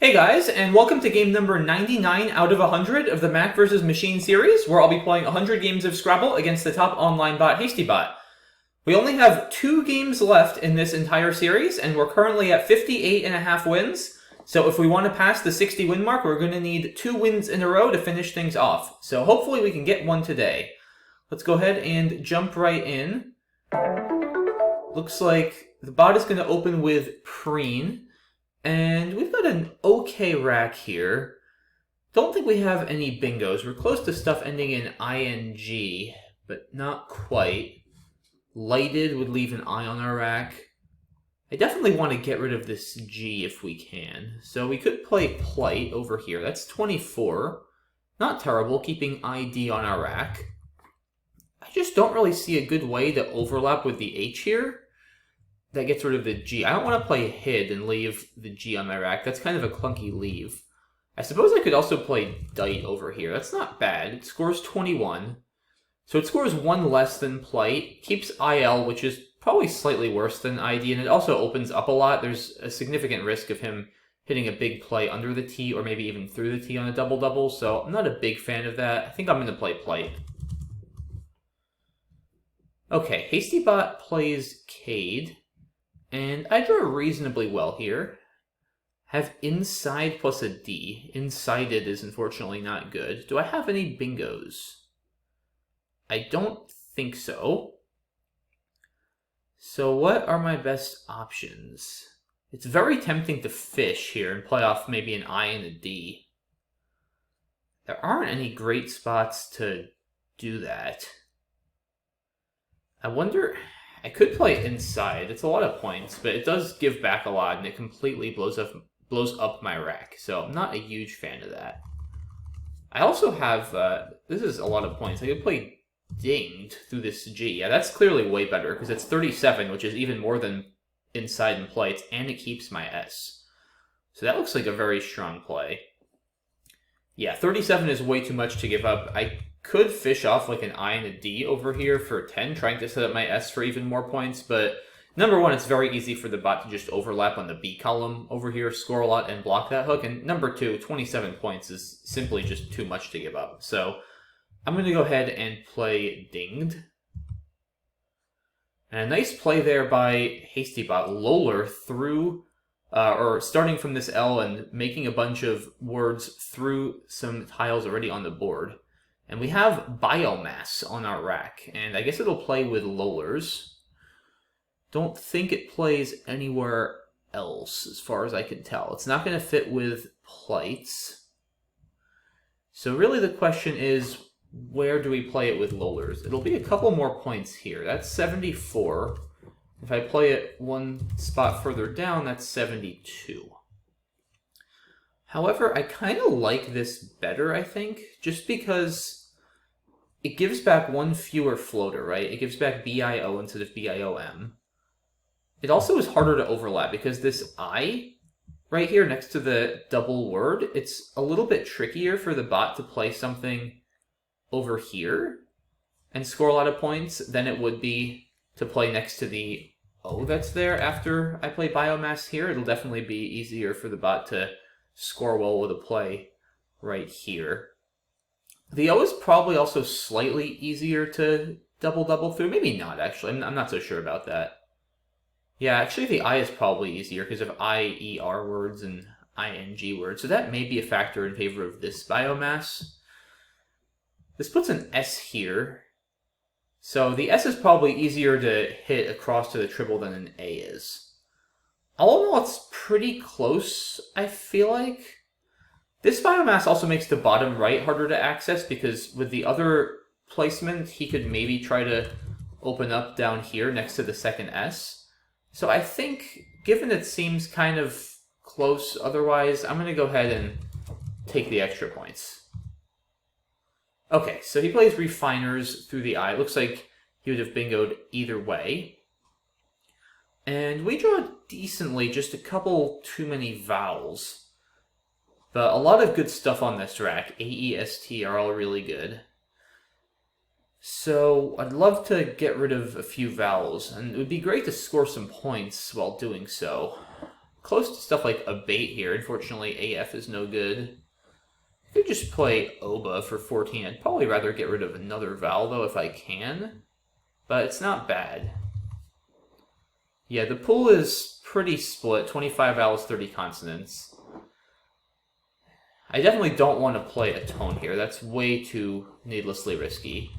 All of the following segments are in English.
Hey guys, and welcome to game number 99 out of 100 of the Mack vs. Machine series, where I'll be playing 100 games of Scrabble against the top online bot, HastyBot. We only have 2 games left in this entire series, and we're currently at 58.5 wins. So if we want to pass the 60 win mark, we're going to need 2 wins in a row to finish things off. So hopefully we can get one today. Let's go ahead and jump right in. Looks like the bot is going to open with Preen. And we've got an okay rack here. Don't think we have any bingos. We're close to stuff ending in ing, but not quite. Lighted would leave an I on our rack. I definitely want to get rid of this G if we can. So we could play Plight over here. That's 24. Not terrible, keeping ID on our rack. I just don't really see a good way to overlap with the H here. That gets rid of the G. I don't want to play Hid and leave the G on my rack. That's kind of a clunky leave. I suppose I could also play Dite over here. That's not bad. It scores 21. So it scores 1 less than Plight. Keeps IL, which is probably slightly worse than ID, and it also opens up a lot. There's a significant risk of him hitting a big play under the T, or maybe even through the T on a double-double, so I'm not a big fan of that. I think I'm going to play Plight. Okay, HastyBot plays Cade. And I draw reasonably well here. Have inside plus a D. Insided is unfortunately not good. Do I have any bingos? I don't think so. So what are my best options? It's very tempting to fish here and play off maybe an I and a D. There aren't any great spots to do that. I wonder... I could play inside. It's a lot of points, but it does give back a lot, and it completely blows up my rack. So I'm not a huge fan of that. I also have, this is a lot of points. I could play Dinged through this G. Yeah, that's clearly way better, because it's 37, which is even more than inside and Plight, and it keeps my S. So that looks like a very strong play. Yeah, 37 is way too much to give up. I could fish off like an I and a D over here for 10, trying to set up my S for even more points, but number one, it's very easy for the bot to just overlap on the B column over here, score a lot, and block that hook, and number two, 27 points is simply just too much to give up. So I'm going to go ahead and play Dinged. And a nice play there by HastyBot, Loler through... or starting from this L and making a bunch of words through some tiles already on the board. And we have biomass on our rack, and I guess it'll play with Lolers. Don't think it plays anywhere else, as far as I can tell. It's not going to fit with Plights. So really the question is, where do we play it with Lolers? It'll be a couple more points here. That's 74. If I play it one spot further down, that's 72. However, I kind of like this better, I think, just because it gives back one fewer floater, right? It gives back BIO instead of BIOM. It also is harder to overlap because this I right here next to the double word, it's a little bit trickier for the bot to play something over here and score a lot of points than it would be to play next to the O that's there after I play biomass here. It'll definitely be easier for the bot to score well with a play right here. The O is probably also slightly easier to double through. Maybe not, actually. I'm not so sure about that. Yeah, actually the I is probably easier because of IER words and ING words. So that may be a factor in favor of this biomass. This puts an S here. So the S is probably easier to hit across to the triple than an A is. All in all, it's pretty close, I feel like. This biomass also makes the bottom right harder to access because with the other placement, he could maybe try to open up down here next to the second S. So I think, given it seems kind of close otherwise, I'm going to go ahead and take the extra points. Okay, so he plays Refiners through the I. It looks like he would have bingoed either way. And we draw decently, just a couple too many vowels. But a lot of good stuff on this rack. A, E, S, T are all really good. So I'd love to get rid of a few vowels, and it would be great to score some points while doing so. close to stuff like a bait here. Unfortunately, AF is no good. I could just play Oba for 14. I'd probably rather get rid of another vowel, though, if I can. But it's not bad. Yeah, the pool is pretty split. 25 vowels, 30 consonants. I definitely don't want to play a tone here. That's way too needlessly risky.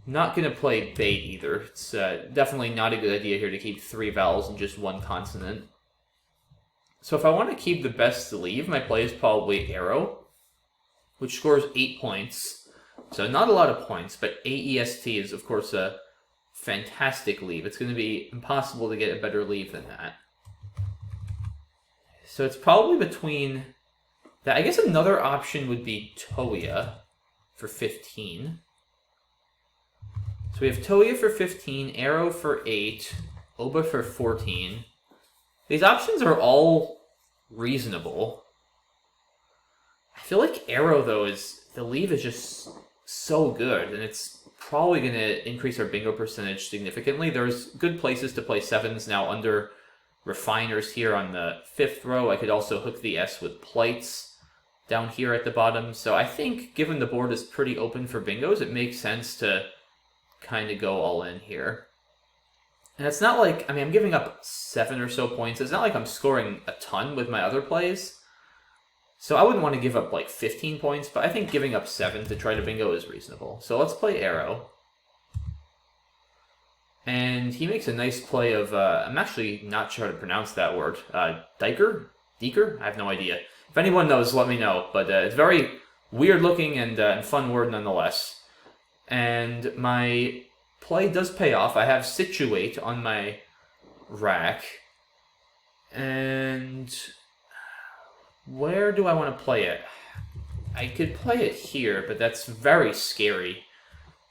Not going to play bait either. It's definitely not a good idea here to keep 3 vowels and just 1 consonant. So if I want to keep the best leave, my play is probably arrow, which scores 8 points. So not a lot of points, but AEST is, of course, a fantastic leave. It's going to be impossible to get a better leave than that. So it's probably between that. I guess another option would be Toya for 15. So we have Toya for 15, Arrow for 8, Oba for 14. These options are all reasonable. I feel like Arrow, though, the leave is just so good, and it's probably going to increase our bingo percentage significantly. There's good places to play 7s now under Refiners here on the 5th row. I could also hook the S with Plights down here at the bottom. So I think, given the board is pretty open for bingos, it makes sense to kind of go all in here. And it's not like, I mean, I'm giving up 7 or so points. It's not like I'm scoring a ton with my other plays. So I wouldn't want to give up like 15 points, but I think giving up 7 to try to bingo is reasonable. So let's play Arrow. And he makes a nice play of, I'm actually not sure how to pronounce that word. Diker? Deeker? I have no idea. If anyone knows, let me know. But it's very weird looking and fun word nonetheless. And my play does pay off. I have Situate on my rack. And where do I want to play it? I could play it here, but that's very scary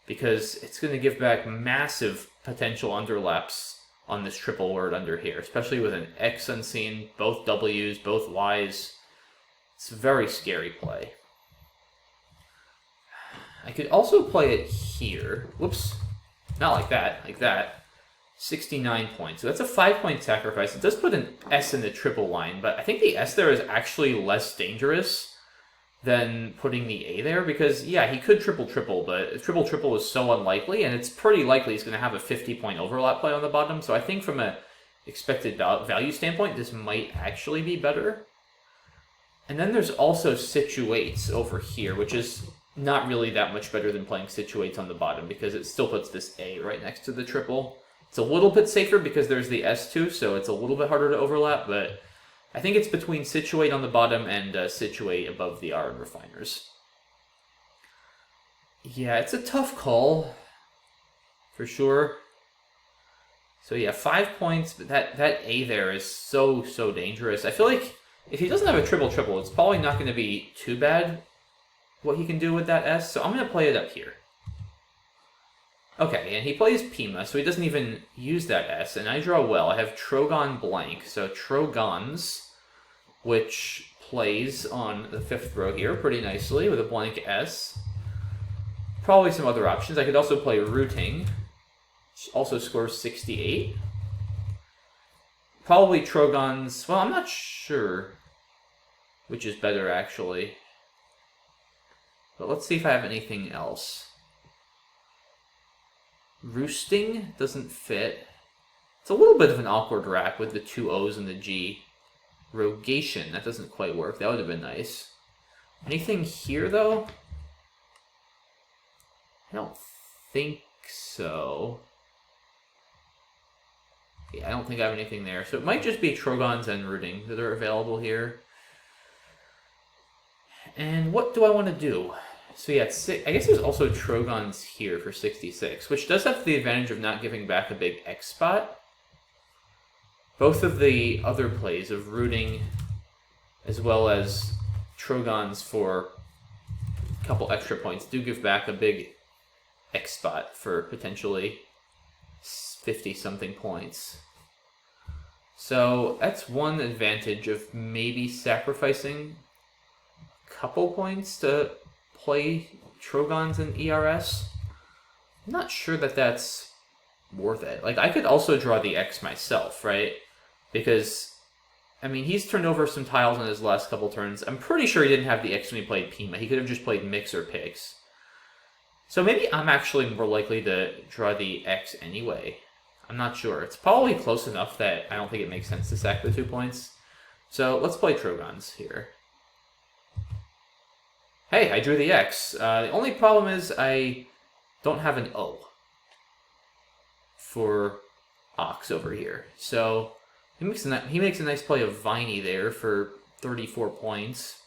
because it's going to give back massive potential underlaps on this triple word under here, especially with an X unseen, both W's, both Y's. It's a very scary play. I could also play it here. Whoops. Not like that. Like that. 69 points. So that's a 5-point sacrifice. It does put an S in the triple line, but I think the S there is actually less dangerous than putting the A there because, yeah, he could triple-triple, but triple-triple is so unlikely, and it's pretty likely he's going to have a 50-point overlap play on the bottom. So I think from an expected value standpoint, this might actually be better. And then there's also Situates over here, which is not really that much better than playing Situates on the bottom because it still puts this A right next to the triple. It's a little bit safer because there's the S2, so it's a little bit harder to overlap, but I think it's between Situate on the bottom and Situate above the R in Refiners. Yeah, it's a tough call, for sure. So yeah, 5 points, but that A there is so dangerous. I feel like if he doesn't have a triple-triple, it's probably not going to be too bad what he can do with that S, so I'm going to play it up here. Okay, and he plays Pima, so he doesn't even use that S, and I draw well. I have Trogon blank, so Trogons, which plays on the 5th row here pretty nicely with a blank S. Probably some other options. I could also play Rooting, which also scores 68. Probably Trogons, well, I'm not sure which is better, actually. But let's see if I have anything else. Roosting doesn't fit. It's a little bit of an awkward rack with the 2 O's and the G. Rogation, that doesn't quite work. That would have been nice. Anything here, though? I don't think so. Yeah, I don't think I have anything there. So it might just be Trogons and Rooting that are available here. And what do I want to do? So yeah, I guess there's also Trogons here for 66, which does have the advantage of not giving back a big X spot. Both of the other plays of Rooting as well as Trogons for a couple extra points do give back a big X spot for potentially 50-something points. So that's one advantage of maybe sacrificing a couple points to play Trogons and ERS. I'm not sure that that's worth it. Like, I could also draw the X myself, right? Because I mean, he's turned over some tiles on his last couple turns. I'm pretty sure he didn't have the X when he played Pima. He could have just played Mix or Pix. So maybe I'm actually more likely to draw the X anyway. I'm not sure. It's probably close enough that I don't think it makes sense to sack the 2 points. So let's play Trogons here. Hey, I drew the X. The only problem is I don't have an O for Ox over here. So he makes a nice play of Viney there for 34 points.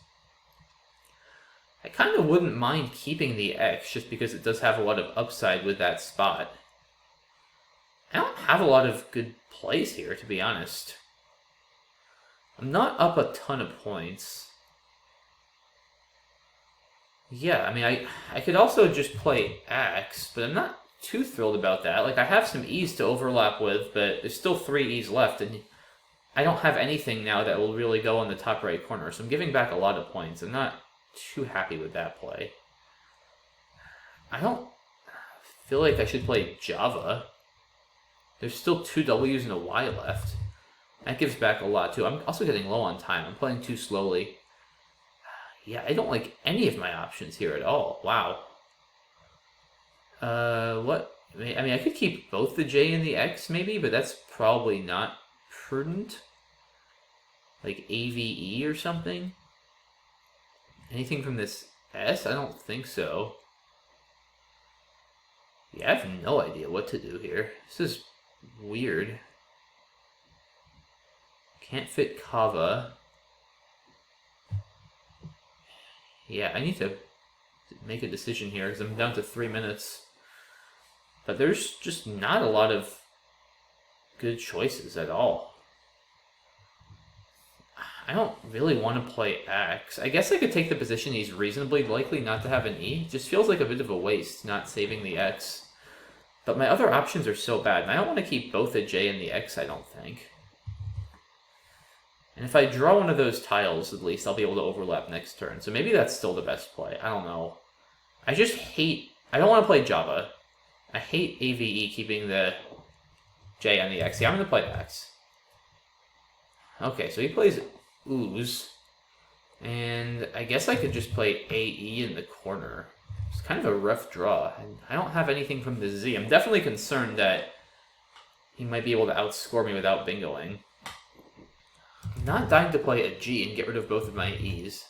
I kind of wouldn't mind keeping the X just because it does have a lot of upside with that spot. I don't have a lot of good plays here, to be honest. I'm not up a ton of points. Yeah, I mean, I could also just play X, but I'm not too thrilled about that. Like, I have some E's to overlap with, but there's still 3 E's left, and I don't have anything now that will really go on the top right corner, so I'm giving back a lot of points. I'm not too happy with that play. I don't feel like I should play Java. There's still 2 W's and a Y left. That gives back a lot, too. I'm also getting low on time. I'm playing too slowly. Yeah, I don't like any of my options here at all. Wow. What? I mean, I could keep both the J and the X, maybe, but that's probably not prudent. Like AVE or something? Anything from this S? I don't think so. Yeah, I have no idea what to do here. This is weird. Can't fit Kava. Yeah, I need to make a decision here because I'm down to 3 minutes. But there's just not a lot of good choices at all. I don't really want to play X. I guess I could take the position he's reasonably likely not to have an E. It just feels like a bit of a waste not saving the X. But my other options are so bad, and I don't want to keep both the J and the X, I don't think. And if I draw one of those tiles, at least, I'll be able to overlap next turn. So maybe that's still the best play. I don't know. I just hate... I don't want to play Java. I hate AVE keeping the J and the X. Yeah, I'm going to play X. Okay, so he plays Ooze. And I guess I could just play AE in the corner. It's kind of a rough draw. And I don't have anything from the Z. I'm definitely concerned that he might be able to outscore me without bingoing. I'm not dying to play a G and get rid of both of my E's.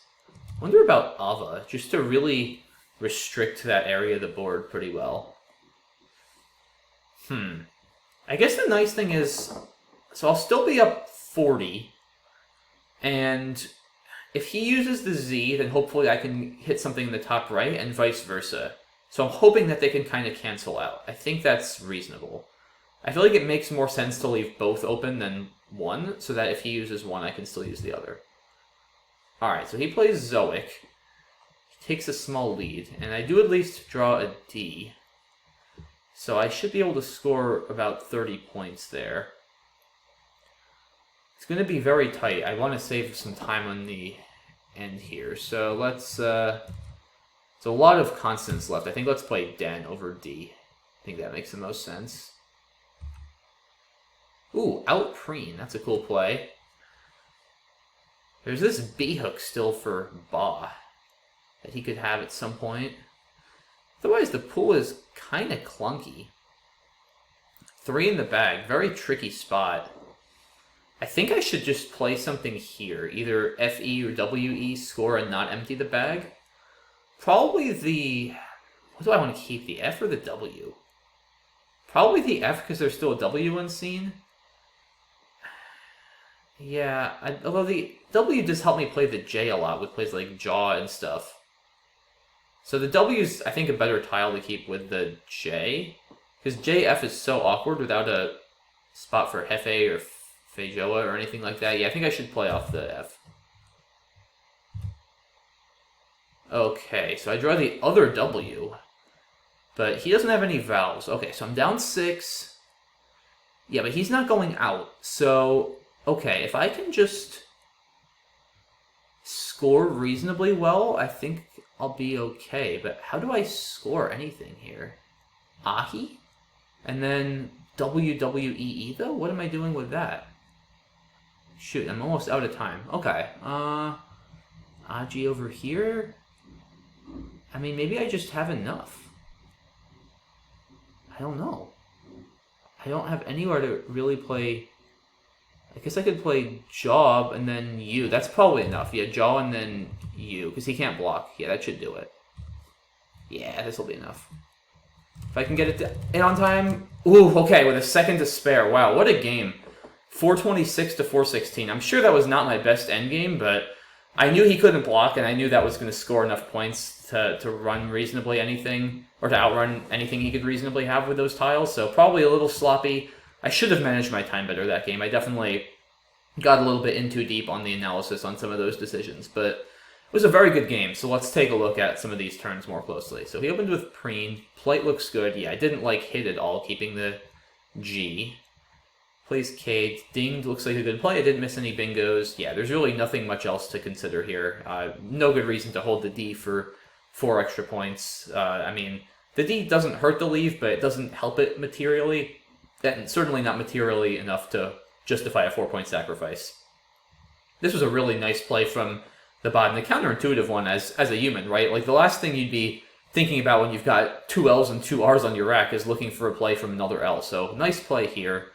Wonder about Ava, just to really restrict that area of the board pretty well. I guess the nice thing is, so I'll still be up 40, and if he uses the Z, then hopefully I can hit something in the top right, and vice versa. So I'm hoping that they can kind of cancel out. I think that's reasonable. I feel like it makes more sense to leave both open than one, so that if he uses one, I can still use the other. Alright, so he plays Zoic. He takes a small lead, and I do at least draw a D. So I should be able to score about 30 points there. It's going to be very tight. I want to save some time on the end here. So let's... there's a lot of constants left. I think let's play Den over D. I think that makes the most sense. Ooh, out Preen. That's a cool play. There's this B-hook still for Ba that he could have at some point. Otherwise, the pool is kind of clunky. 3 in the bag. Very tricky spot. I think I should just play something here. Either FE or WE, score and not empty the bag. Probably the... What do I want to keep? The F or the W? Probably the F because there's still a W unseen. Yeah, although the W does help me play the J a lot with plays like Jaw and stuff. So the W's, I think, a better tile to keep with the J. Because JF is so awkward without a spot for Hefe or Feijoa or anything like that. Yeah, I think I should play off the F. Okay, so I draw the other W. But he doesn't have any vowels. Okay, so I'm down 6. Yeah, but he's not going out. So, okay, if I can just score reasonably well, I think I'll be okay. But how do I score anything here? Ahi? And then WWEE, though? What am I doing with that? Shoot, I'm almost out of time. Okay. Aji over here? I mean, maybe I just have enough. I don't know. I don't have anywhere to really play... I guess I could play Jaw and then you. That's probably enough. Yeah, Jaw and then you, because he can't block. Yeah, that should do it. Yeah, this will be enough. If I can get it in on time... Ooh, okay, with a second to spare. Wow, what a game. 426 to 416. I'm sure that was not my best endgame, but I knew he couldn't block, and I knew that was going to score enough points to run reasonably anything, or to outrun anything he could reasonably have with those tiles, so probably a little sloppy. I should have managed my time better that game. I definitely got a little bit in too deep on the analysis on some of those decisions, but it was a very good game, so let's take a look at some of these turns more closely. So he opened with Preen. Plight looks good. Yeah, I didn't like hit at all, keeping the G. Plays Cade. Dinged looks like a good play. I didn't miss any bingos. Yeah, there's really nothing much else to consider here. No good reason to hold the D for 4 extra points. I mean, the D doesn't hurt the leave, but it doesn't help it materially. And certainly not materially enough to justify a 4-point sacrifice. This was a really nice play from the bot, and a counterintuitive one as a human, right? Like, the last thing you'd be thinking about when you've got 2 L's and 2 R's on your rack is looking for a play from another L. So, nice play here.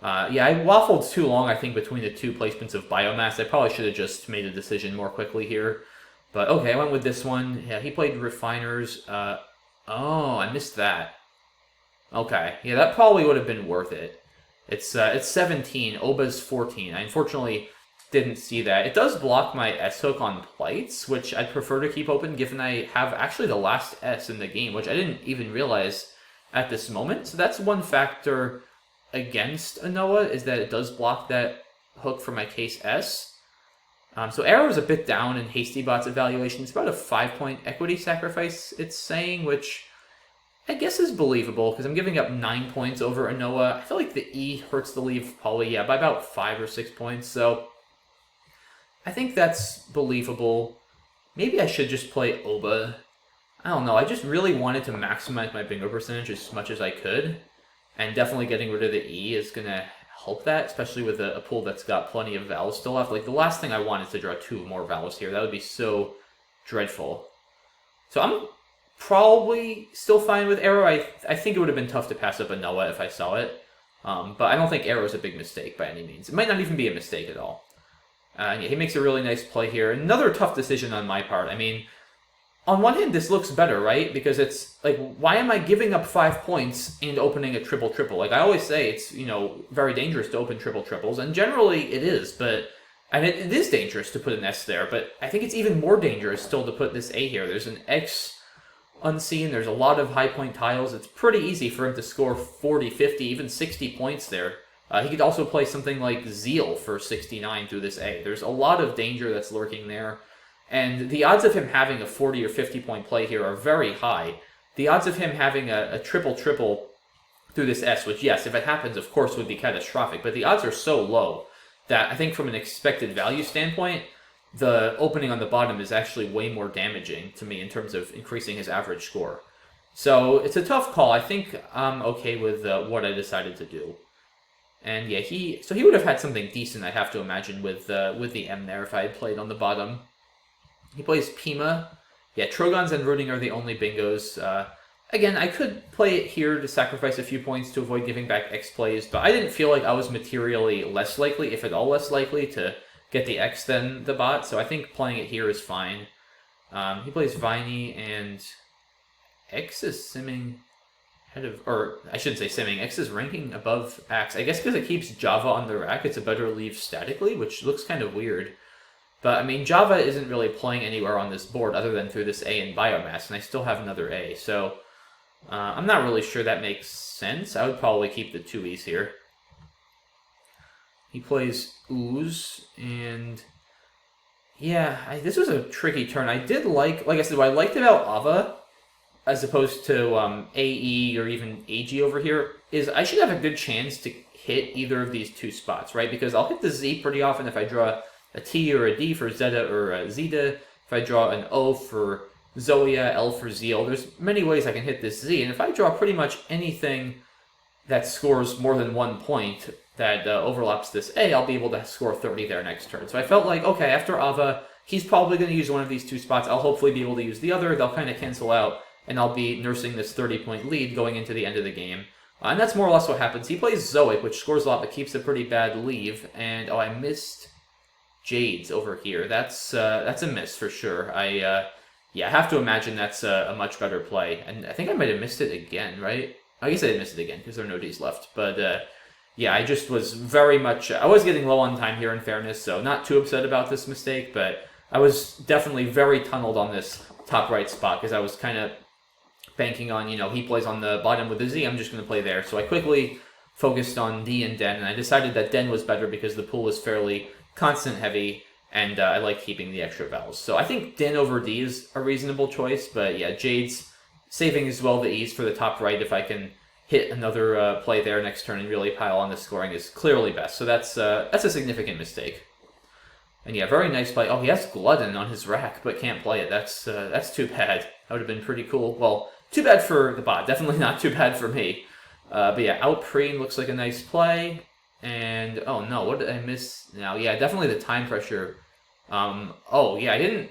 Yeah, I waffled too long, I think, between the 2 placements of biomass. I probably should have just made a decision more quickly here. But, okay, I went with this one. Yeah, he played Refiners. Oh, I missed that. Okay, yeah, that probably would have been worth it. It's 17, Oba's 14. I unfortunately didn't see that. It does block my S-hook on Plights, which I'd prefer to keep open, given I have actually the last S in the game, which I didn't even realize at this moment. So that's one factor against Anoa, is that it does block that hook for my case S. So Arrow's a bit down in HastyBot's evaluation. It's about a 5-point equity sacrifice, it's saying, which I guess is believable, because I'm giving up 9 points over Anoa. I feel like the E hurts the leave probably, yeah, by about 5 or 6 points, so I think that's believable. Maybe I should just play Oba. I don't know, I just really wanted to maximize my bingo percentage as much as I could, and definitely getting rid of the E is going to help that, especially with a pool that's got plenty of vowels still left. Like, the last thing I want is to draw 2 more vowels here. That would be so dreadful. So I'm probably still fine with Arrow. I think it would have been tough to pass up a Noah if I saw it. But I don't think Arrow is a big mistake by any means. It might not even be a mistake at all. Yeah, he makes a really nice play here. Another tough decision on my part. I mean, on one hand, this looks better, right? Because it's like, why am I giving up 5 points and opening a triple-triple? Like, I always say, it's, you know, very dangerous to open triple-triples, and generally it is, but I mean, it is dangerous to put an S there, but I think it's even more dangerous still to put this A here. There's an X unseen, there's a lot of high point tiles. It's pretty easy for him to score 40, 50, even 60 points there. He could also play something like Zeal for 69 through this A. There's a lot of danger that's lurking there. And the odds of him having a 40 or 50 point play here are very high. The odds of him having a triple-triple through this S, which, yes, if it happens, of course, would be catastrophic, but the odds are so low that I think from an expected value standpoint, the opening on the bottom is actually way more damaging to me in terms of increasing his average score. So it's a tough call. I think I'm okay with what I decided to do. And yeah, he would have had something decent, I have to imagine, with the M there if I had played on the bottom. He plays Pima. Yeah, Trogons and Rooting are the only bingos. Again, I could play it here to sacrifice a few points to avoid giving back X plays, but I didn't feel like I was materially less likely, if at all less likely, to get the X than the bot, so I think playing it here is fine. He plays Viney, and X is simming ahead of, or I shouldn't say simming, X is ranking above Axe. I guess because it keeps Java on the rack, it's a better leave statically, which looks kind of weird. But, I mean, Java isn't really playing anywhere on this board other than through this A in Biomass, and I still have another A, so I'm not really sure that makes sense. I would probably keep the 2 E's here. He plays Ooze, and yeah, this was a tricky turn. I did like I said, what I liked about Ava, as opposed to AE or even AG over here, is I should have a good chance to hit either of these 2 spots, right? Because I'll hit the Z pretty often if I draw a T or a D for Zeta or Zeta, if I draw an O for Zoya, L for Zeal. There's many ways I can hit this Z, and if I draw pretty much anything that scores more than 1 point, that overlaps this A, I'll be able to score 30 there next turn. So I felt like, okay, after Ava, he's probably going to use one of these 2 spots. I'll hopefully be able to use the other. They'll kind of cancel out, and I'll be nursing this 30-point lead going into the end of the game. And that's more or less what happens. He plays Zoic, which scores a lot, but keeps a pretty bad leave. And, oh, I missed Jades over here. That's a miss for sure. Yeah, I have to imagine that's a much better play. And I think I might have missed it again, right? I guess I did miss it again, because there are no Ds left. But, yeah, I just was very much... I was getting low on time here, in fairness, so not too upset about this mistake, but I was definitely very tunneled on this top right spot, because I was kind of banking on, he plays on the bottom with the Z, I'm just going to play there. So I quickly focused on D and Den, and I decided that Den was better because the pool is fairly constant heavy, and I like keeping the extra vowels. So I think Den over D is a reasonable choice, but yeah, Jade's saving as well the E's for the top right. If I can hit another play there next turn and really pile on the scoring is clearly best. So that's a significant mistake. And yeah, very nice play. Oh, he has Glutton on his rack, but can't play it. That's too bad. That would have been pretty cool. Well, too bad for the bot. Definitely not too bad for me. But yeah, out Preen looks like a nice play. And, oh no, what did I miss now? Yeah, definitely the time pressure. Oh, yeah,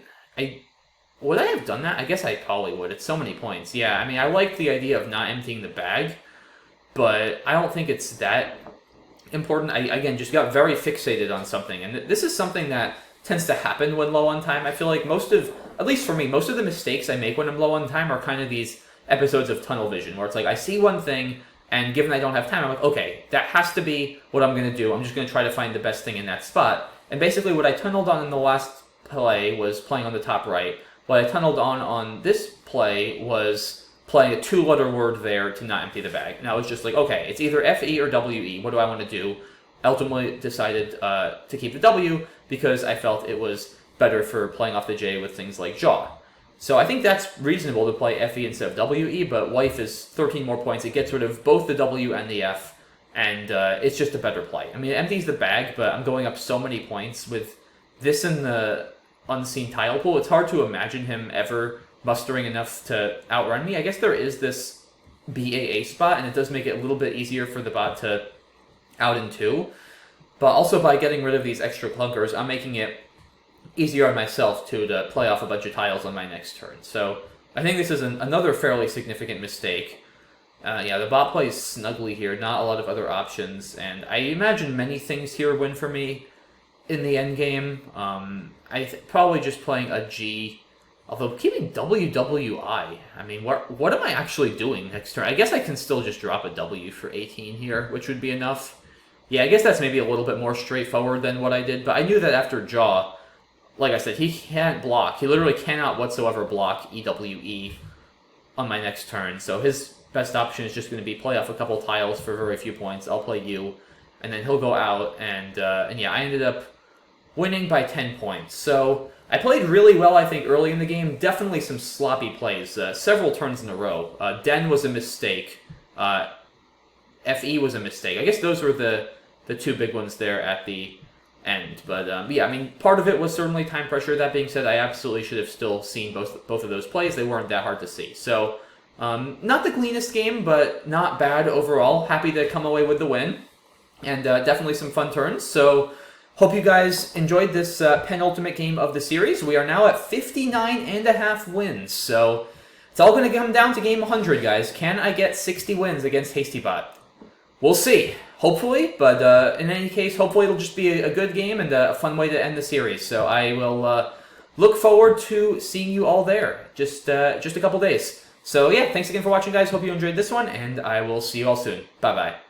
would I have done that? I guess I probably would. It's so many points. Yeah, I mean, I like the idea of not emptying the bag, but I don't think it's that important. I, again, just got very fixated on something, and this is something that tends to happen when low on time. I feel like at least for me, most of the mistakes I make when I'm low on time are kind of these episodes of tunnel vision, where it's like, I see one thing, and given I don't have time, I'm like, okay, that has to be what I'm going to do. I'm just going to try to find the best thing in that spot. And basically what I tunneled on in the last play was playing on the top right. What I tunneled on this play was playing a 2-letter word there to not empty the bag. Now it's just like, okay, it's either FE or WE. What do I want to do? Ultimately decided to keep the W because I felt it was better for playing off the J with things like Jaw. So I think that's reasonable to play FE instead of WE, but Wife is 13 more points. It gets rid of both the W and the F, and it's just a better play. I mean, it empties the bag, but I'm going up so many points with this in the unseen tile pool. It's hard to imagine him ever mustering enough to outrun me. I guess there is this BAA spot, and it does make it a little bit easier for the bot to out in 2. But also by getting rid of these extra clunkers, I'm making it easier on myself, too, to play off a bunch of tiles on my next turn. So I think this is another fairly significant mistake. Yeah, the bot plays snugly here, not a lot of other options, and I imagine many things here win for me in the endgame. Probably just playing a G, although keeping WWI. I mean, what am I actually doing next turn? I guess I can still just drop a W for 18 here, which would be enough. Yeah, I guess that's maybe a little bit more straightforward than what I did, but I knew that after Jaw, like I said, he can't block. He literally cannot whatsoever block EWE on my next turn, so his best option is just going to be play off a couple tiles for very few points. I'll play U, and then he'll go out, and yeah, I ended up winning by 10 points. So I played really well, I think, early in the game. Definitely some sloppy plays, several turns in a row. Den was a mistake. FE was a mistake. I guess those were the two big ones there at the end. But yeah, I mean, part of it was certainly time pressure. That being said, I absolutely should have still seen both of those plays. They weren't that hard to see. So not the cleanest game, but not bad overall. Happy to come away with the win. And definitely some fun turns. So hope you guys enjoyed this penultimate game of the series. We are now at 59.5 wins. So it's all going to come down to game 100, guys. Can I get 60 wins against HastyBot? We'll see. Hopefully, but in any case, hopefully it'll just be a good game and a fun way to end the series. So I will look forward to seeing you all there just a couple days. So yeah, thanks again for watching, guys. Hope you enjoyed this one, and I will see you all soon. Bye-bye.